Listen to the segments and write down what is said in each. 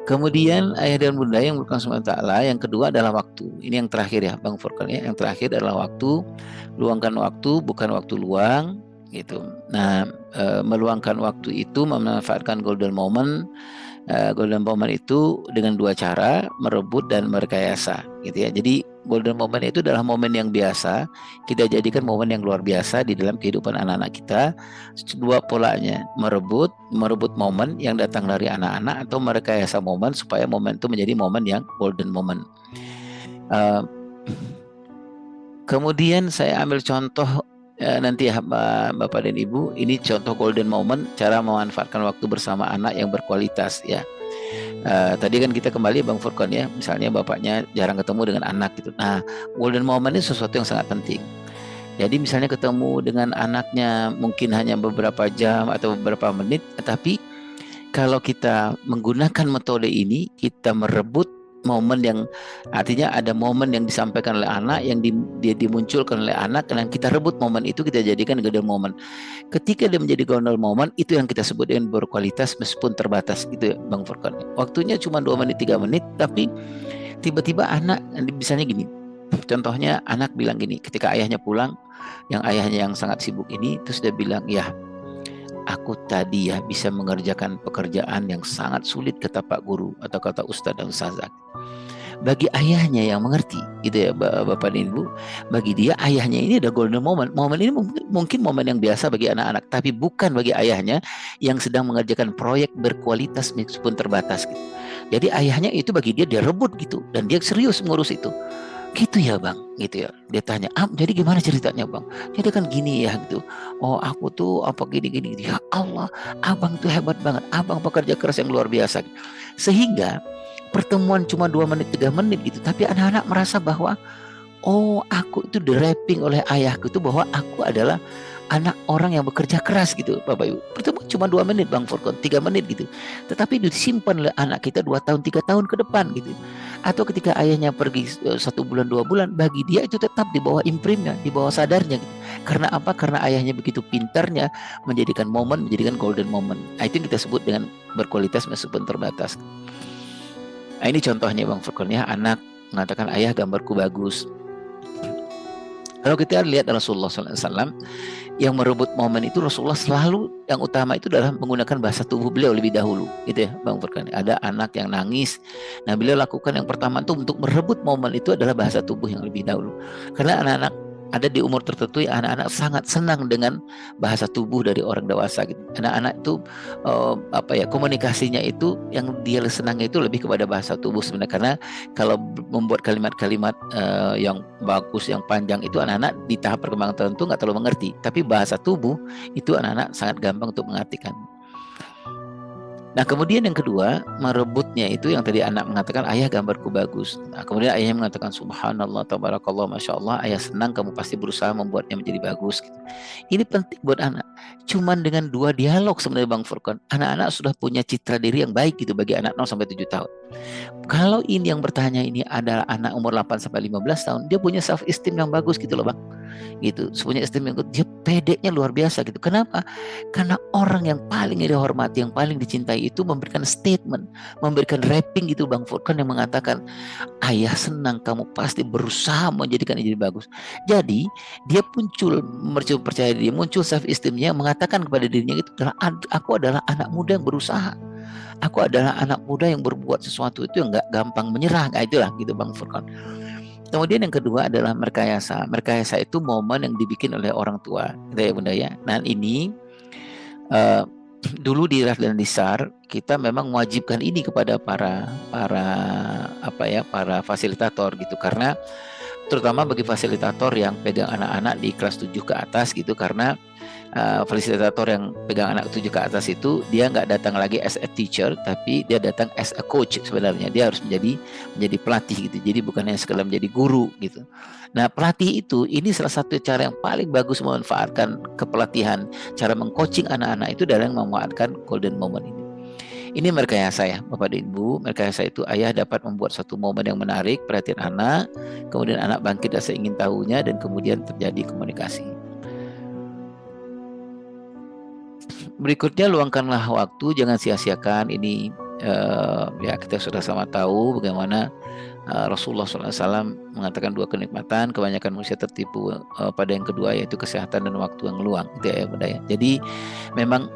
Kemudian ayah dan bunda yang bukan SWT. Yang kedua adalah waktu. Ini yang terakhir ya Bang Furkan ya. Yang terakhir adalah waktu. Luangkan waktu, bukan waktu luang gitu. Nah, meluangkan waktu itu memanfaatkan golden moment. Golden moment itu dengan dua cara, merebut dan merekayasa gitu ya. Jadi golden moment itu adalah momen yang biasa kita jadikan momen yang luar biasa di dalam kehidupan anak-anak kita. Dua polanya, merebut momen yang datang dari anak-anak atau merekayasa momen supaya momen itu menjadi momen yang golden moment. Uh, Kemudian saya ambil contoh nanti ya Bapak dan Ibu, ini contoh golden moment cara memanfaatkan waktu bersama anak yang berkualitas ya. Tadi kan kita kembali Bang Furqan ya, misalnya bapaknya jarang ketemu dengan anak gitu. Nah, golden moment ini sesuatu yang sangat penting. Jadi misalnya ketemu dengan anaknya mungkin hanya beberapa jam atau beberapa menit, tapi kalau kita menggunakan metode ini, kita merebut momen yang artinya ada momen yang disampaikan oleh anak yang dimunculkan oleh anak dan kita rebut momen itu kita jadikan golden moment. Ketika dia menjadi golden moment itu yang kita sebut dengan berkualitas meskipun terbatas gitu ya Bang Furqan. Waktunya cuma 2 menit 3 menit tapi tiba-tiba anak misalnya gini. Contohnya anak bilang gini ketika ayahnya pulang yang ayahnya yang sangat sibuk ini terus dia bilang ya aku tadi ya bisa mengerjakan pekerjaan yang sangat sulit kata Pak Guru atau kata Ustadz dan Ustazah. Bagi ayahnya yang mengerti gitu ya Bapak dan Ibu, bagi dia ayahnya ini ada golden moment. Momen ini mungkin momen yang biasa bagi anak-anak, tapi bukan bagi ayahnya yang sedang mengerjakan proyek berkualitas meskipun terbatas gitu. Jadi ayahnya itu bagi dia rebut gitu dan dia serius mengurus itu. Gitu ya Bang, gitu ya. Dia tanya, jadi gimana ceritanya Bang? Jadi kan gini ya gitu. Oh aku tuh apa gini. Ya Allah, Abang tuh hebat banget. Abang pekerja keras yang luar biasa. Sehingga pertemuan cuma 2 menit 3 menit gitu. Tapi anak-anak merasa bahwa oh aku itu di-wrapping oleh ayahku itu bahwa aku adalah anak orang yang bekerja keras gitu Bapak Ibu. Pertemuan cuma 2 menit Bang Furqan, 3 menit gitu. Tetapi disimpan oleh anak kita 2 tahun 3 tahun ke depan gitu. Atau ketika ayahnya pergi 1 bulan 2 bulan, bagi dia itu tetap di bawah imprimnya, di bawah sadarnya gitu. Karena apa? Karena ayahnya begitu pintarnya menjadikan momen, menjadikan golden moment. Nah, itu yang kita sebut dengan berkualitas meskipun terbatas. Nah, ini contohnya Bang Furqan ya, anak mengatakan ayah gambarku bagus. Kalau kita lihat Rasulullah SAW yang merebut momen itu Rasulullah selalu yang utama itu adalah menggunakan bahasa tubuh beliau lebih dahulu gitu ya Bang Furqan. Ada anak yang nangis, nah beliau lakukan yang pertama itu untuk merebut momen itu adalah bahasa tubuh yang lebih dahulu. Karena anak-anak ada di umur tertentu yang anak-anak sangat senang dengan bahasa tubuh dari orang dewasa gitu. Anak-anak itu komunikasinya itu yang dia senangnya itu lebih kepada bahasa tubuh sebenarnya karena kalau membuat kalimat-kalimat yang bagus, yang panjang itu anak-anak di tahap perkembangan tertentu nggak terlalu mengerti. Tapi bahasa tubuh itu anak-anak sangat gampang untuk mengartikan. Nah kemudian yang kedua merebutnya itu yang tadi anak mengatakan ayah gambarku bagus. Nah kemudian ayahnya mengatakan subhanallah tabarakallah masya Allah ayah senang kamu pasti berusaha membuatnya menjadi bagus. Gitu. Ini penting buat anak. Cuman dengan 2 dialog sebenarnya Bang Furqan anak-anak sudah punya citra diri yang baik gitu bagi anak 0 sampai 7 tahun. Kalau ini yang bertanya ini adalah anak umur 8 sampai 15 tahun dia punya self esteem yang bagus gitu loh Bang. Gitu, punya esteem yang dia pedenya luar biasa gitu. Kenapa? Karena orang yang paling dihormati, yang paling dicintai itu memberikan statement, memberikan rapping gitu Bang Furqan yang mengatakan ayah senang kamu pasti berusaha menjadikan ini bagus. Jadi dia muncul percaya diri, muncul self esteemnya mengatakan kepada dirinya itu adalah aku adalah anak muda yang berusaha. Aku adalah anak muda yang berbuat sesuatu itu yang nggak gampang menyerah. Nah, itulah gitu Bang Furqan. Kemudian yang kedua adalah merekayasa. Merekayasa itu momen yang dibikin oleh orang tua, gitu ya Bunda ya. Nah ini dulu di Radlan Disar kita memang mewajibkan ini kepada para fasilitator gitu karena terutama bagi fasilitator yang pegang anak-anak di kelas 7 ke atas gitu karena fasilitator yang pegang anak 7 ke atas itu dia nggak datang lagi as a teacher tapi dia datang as a coach sebenarnya dia harus menjadi pelatih gitu jadi bukan hanya sekedar menjadi guru gitu. Nah pelatih itu ini salah satu cara yang paling bagus memanfaatkan kepelatihan cara mengcoaching anak-anak itu adalah yang memanfaatkan golden moment ini. Ini merekayasa ya Bapak dan Ibu. Merekayasa itu ayah dapat membuat satu momen yang menarik perhatian anak, kemudian anak bangkit rasa ingin tahunya dan kemudian terjadi komunikasi. Berikutnya luangkanlah waktu, jangan sia-siakan. Ini Ya kita sudah sama tahu bagaimana Rasulullah SAW mengatakan dua kenikmatan, kebanyakan manusia tertipu pada yang kedua, yaitu kesehatan dan waktu yang luang, gitu ya Bunda ya. Jadi memang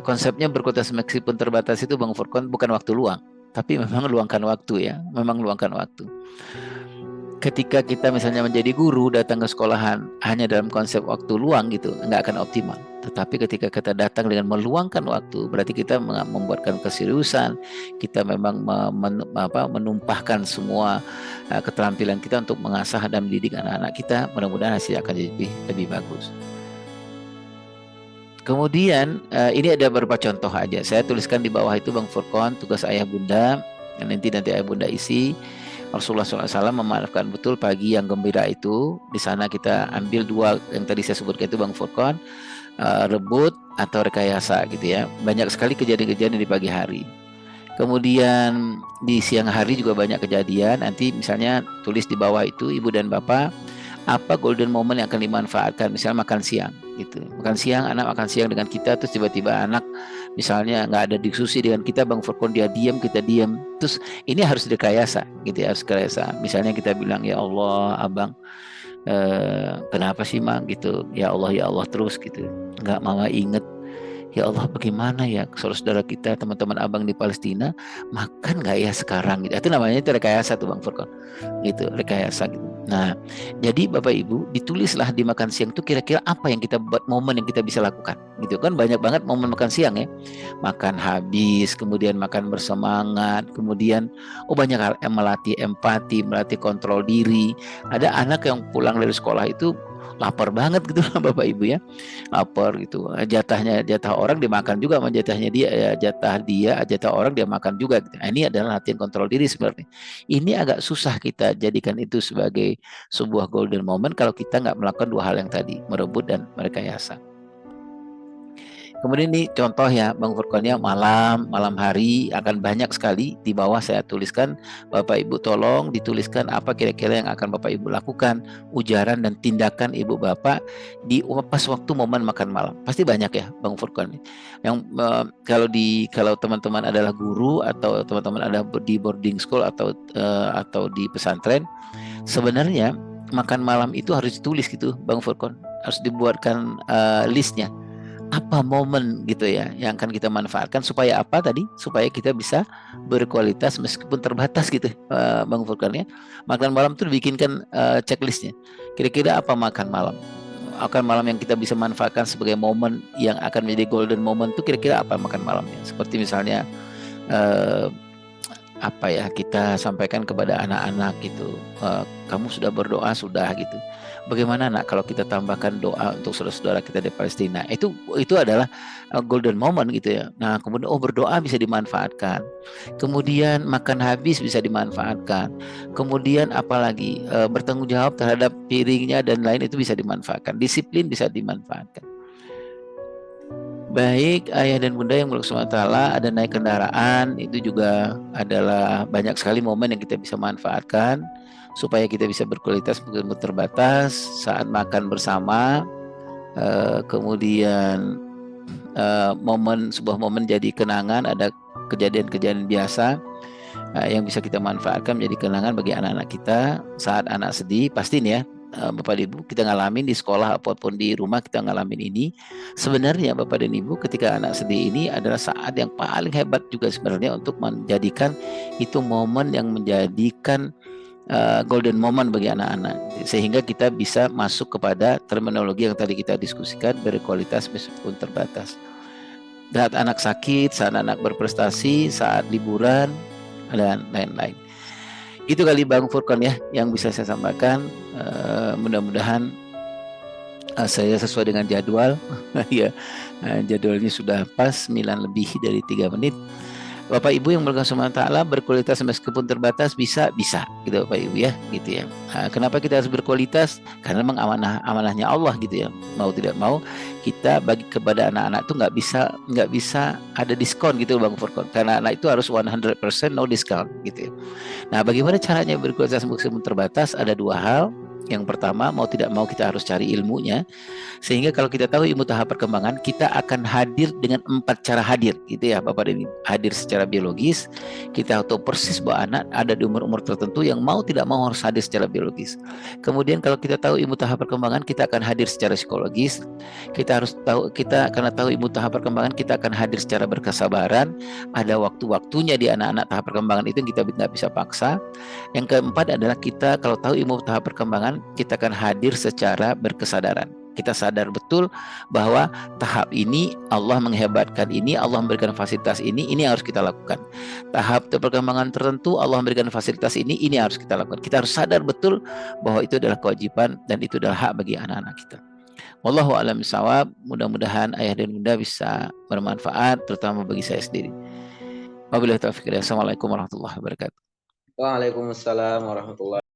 konsepnya berkualitas meskipun terbatas itu Bang Furqan bukan waktu luang, tapi memang luangkan waktu ya, memang luangkan waktu. Ketika kita misalnya menjadi guru datang ke sekolahan hanya dalam konsep waktu luang gitu, nggak akan optimal. Tetapi ketika kita datang dengan meluangkan waktu, berarti kita membuatkan keseriusan, kita memang menumpahkan semua keterampilan kita untuk mengasah dan mendidik anak-anak kita. Mudah-mudahan hasilnya akan jadi lebih bagus. Kemudian ini ada beberapa contoh aja. Saya tuliskan di bawah itu Bang Furqan, tugas ayah bunda. Nanti ayah bunda isi. Rasulullah SAW memaafkan betul pagi yang gembira itu. Di sana kita ambil dua yang tadi saya sebutkan itu Bang Furqan, rebut atau rekayasa gitu ya. Banyak sekali kejadian-kejadian di pagi hari. Kemudian di siang hari juga banyak kejadian. Nanti misalnya tulis di bawah itu ibu dan bapak, apa golden moment yang akan dimanfaatkan. Misalnya makan siang gitu. Makan siang, anak makan siang dengan kita, terus tiba-tiba anak misalnya nggak ada diskusi dengan kita, Bang Furqan, dia diam, kita diam. Terus ini harus direkayasa gitu ya, harus direkayasa. Misalnya kita bilang, ya Allah abang, kenapa sih Mang gitu, ya Allah terus gitu. Nggak mama inget, ya Allah bagaimana ya saudara-saudara kita, teman-teman abang di Palestina makan nggak ya sekarang gitu. Itu namanya itu rekayasa tuh Bang Furqan, gitu, rekayasa gitu. Nah, jadi Bapak Ibu ditulislah di makan siang itu kira-kira apa yang kita buat, momen yang kita bisa lakukan, gitu kan. Banyak banget momen makan siang ya, makan habis, kemudian makan bersemangat, kemudian banyak hal yang melatih empati, melatih kontrol diri. Ada anak yang pulang dari sekolah itu lapar banget gitu Bapak Ibu ya, lapar gitu, jatah orang dimakan juga sama jatahnya dia ya, jatah orang dia makan juga gitu. Nah, ini adalah latihan kontrol diri sebenarnya. Ini agak susah kita jadikan itu sebagai sebuah golden moment kalau kita nggak melakukan dua hal yang tadi, merebut dan merekayasa. Kemudian ini contoh ya Bang Furqan ya, malam hari akan banyak sekali. Di bawah saya tuliskan, Bapak Ibu tolong dituliskan apa kira-kira yang akan Bapak Ibu lakukan, ujaran dan tindakan Ibu Bapak di pas waktu momen makan malam. Pasti banyak ya Bang Furqan. Yang kalau teman-teman adalah guru atau teman-teman ada di boarding school atau di pesantren, sebenarnya makan malam itu harus ditulis gitu Bang Furqan. Harus dibuatkan listnya. Apa momen gitu ya yang akan kita manfaatkan supaya apa tadi, supaya kita bisa berkualitas meskipun terbatas gitu Bang Furqan ya. Makan malam itu dibikinkan checklistnya, kira-kira apa makan malam yang kita bisa manfaatkan sebagai momen yang akan menjadi golden moment itu, kira-kira apa makan malamnya. Seperti misalnya apa ya, kita sampaikan kepada anak-anak gitu, kamu sudah berdoa sudah gitu, bagaimana nak kalau kita tambahkan doa untuk saudara-saudara kita di Palestina. Itu adalah golden moment gitu ya. Nah kemudian berdoa bisa dimanfaatkan, kemudian makan habis bisa dimanfaatkan, kemudian apalagi bertanggung jawab terhadap piringnya dan lain itu bisa dimanfaatkan, disiplin bisa dimanfaatkan. Baik ayah dan bunda yang berkah taala, ada naik kendaraan itu juga adalah banyak sekali momen yang kita bisa manfaatkan supaya kita bisa berkualitas meskipun terbatas. Saat makan bersama, kemudian sebuah momen jadi kenangan, ada kejadian-kejadian biasa yang bisa kita manfaatkan menjadi kenangan bagi anak-anak kita. Saat anak sedih, pasti nih ya Bapak dan Ibu, kita ngalamin di sekolah apapun di rumah, kita ngalamin ini. Sebenarnya Bapak dan Ibu, ketika anak sedih ini adalah saat yang paling hebat juga sebenarnya untuk menjadikan itu momen yang menjadikan golden moment bagi anak-anak, sehingga kita bisa masuk kepada terminologi yang tadi kita diskusikan, berkualitas meskipun terbatas. Saat anak sakit, saat anak berprestasi, saat liburan dan lain-lain. Itu kali Bang Furqan ya yang bisa saya sampaikan. Mudah-mudahan saya sesuai dengan jadwal ya, jadwalnya sudah pas 9 lebih dari 3 menit. Bapak Ibu yang berkah taala, berkualitas meskipun terbatas bisa gitu Bapak Ibu ya, gitu ya. Kenapa kita harus berkualitas? Karena memang amanahnya Allah gitu ya. Mau tidak mau kita bagi kepada anak-anak itu nggak bisa ada diskon gitu Bang Furqan. Karena anak itu harus 100% no discount gitu ya. Nah, bagaimana caranya berkualitas meskipun terbatas? Ada dua hal. Yang pertama, mau tidak mau kita harus cari ilmunya, sehingga kalau kita tahu ilmu tahap perkembangan, kita akan hadir dengan 4 cara hadir, gitu ya Bapak dan Ibu. Hadir secara biologis, kita tahu persis bahwa anak ada di umur-umur tertentu yang mau tidak mau harus hadir secara biologis. Kemudian kalau kita tahu ilmu tahap perkembangan, kita akan hadir secara psikologis. Kita harus tahu, kita karena tahu ilmu tahap perkembangan, kita akan hadir secara berkesabaran. Ada waktu-waktunya di anak-anak tahap perkembangan itu yang kita nggak bisa paksa. Yang keempat adalah kita kalau tahu ilmu tahap perkembangan, kita akan hadir secara berkesadaran. Kita sadar betul bahwa tahap ini Allah menghebatkan ini, Allah memberikan fasilitas ini yang harus kita lakukan. Tahap perkembangan tertentu Allah memberikan fasilitas ini harus kita lakukan. Kita harus sadar betul bahwa itu adalah kewajiban dan itu adalah hak bagi anak-anak kita. Wallahu a'lam bishawab. Mudah-mudahan ayah dan bunda bisa bermanfaat, terutama bagi saya sendiri. Wabillahi taufiq. Assalamualaikum warahmatullahi wabarakatuh. Waalaikumsalam warahmatullahi